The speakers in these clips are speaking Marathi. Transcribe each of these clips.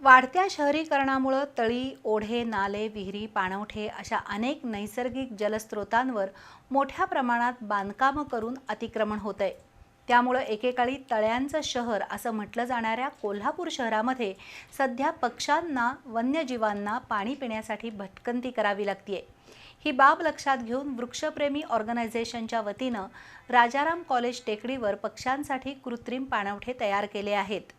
वाढत्या शहरीकरणामुळे तळी, ओढे, नाले, विहिरी, पाणवठे अशा अनेक नैसर्गिक जलस्रोतांवर मोठ्या प्रमाणात बांधकामं करून अतिक्रमण होतंय। त्यामुळे एकेकाळी तळ्यांचं शहर असं म्हटलं जाणाऱ्या कोल्हापूर शहरामध्ये सध्या पक्ष्यांना, वन्यजीवांना पाणी पिण्यासाठी भटकंती करावी लागतेय। ही बाब लक्षात घेऊन वृक्षप्रेमी ऑर्गनायझेशनच्या वतीनं राजाराम कॉलेज टेकडीवर पक्ष्यांसाठी कृत्रिम पाणवठे तयार केले आहेत।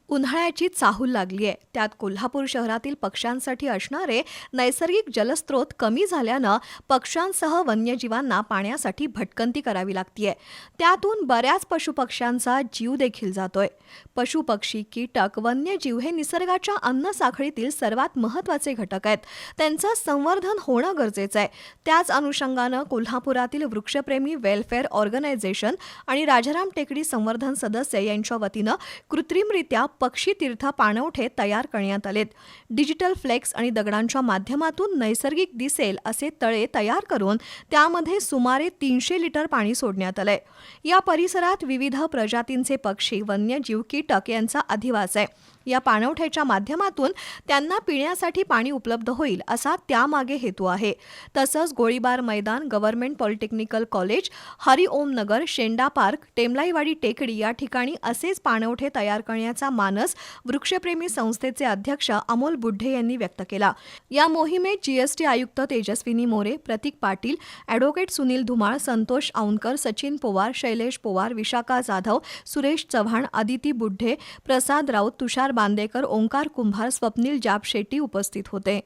उन्हाळ्याची चाहूल लागली आहे। त्यात कोल्हापूर शहरातील पक्ष्यांसाठी असणारे नैसर्गिक जलस्रोत कमी झाल्यानं पक्ष्यांसह वन्यजीवांना पाण्यासाठी भटकंती करावी लागतेय। त्यातून बऱ्याच पशुपक्ष्यांचा जीव देखील जातोय। पशुपक्षी, कीटक, वन्यजीव हे निसर्गाच्या अन्न साखळीतील सर्वात महत्त्वाचे घटक आहेत। त्यांचं संवर्धन होणं गरजेचं आहे। त्याच अनुषंगानं कोल्हापुरातील वृक्षप्रेमी वेलफेअर ऑर्गनायझेशन आणि राजाराम टेकडी संवर्धन सदस्य यांच्या वतीनं कृत्रिमरित्या पक्षी तीर्थ पाणवठे तयार करण्यात आलेत। डिजिटल फ्लेक्स आणि दगडांच्या माध्यमातून नैसर्गिक दिसेल असे तळे तयार करून त्यामध्ये सुमारे 300 लिटर पाणी सोडण्यात आलंय। या परिसरात विविध प्रजातींचे पक्षी, वन्यजीव, कीटक यांचा अधिवास आहे। या पाणवठ्याच्या माध्यमातून त्यांना पिण्यासाठी पाणी उपलब्ध होईल असा त्यामागे हेतू आहे। तसंच गोळीबार मैदान, गव्हर्नमेंट पॉलिटेक्निकल कॉलेज, हरिओम नगर, शेंडा पार्क, टेमलाईवाडी टेकडी या ठिकाणी असेच पाणवठे तयार करण्याचा मानस वृक्षप्रेमी संस्थेचे अध्यक्ष अमोल बुढे यांनी व्यक्त केला। या मोहिमेत जीएसटी आयुक्त तेजस्विनी मोरे, प्रतीक पाटील, ॲडव्होकेट सुनील धुमाळ, संतोष औंधकर, सचिन पवार, शैलेश पवार, विशाखा जाधव, सुरेश चव्हाण, आदिती बुढे, प्रसाद राऊत, तुषार बांदेकर, ओंकार कुंभार, स्वप्नील जाब शेट्टी उपस्थित होते।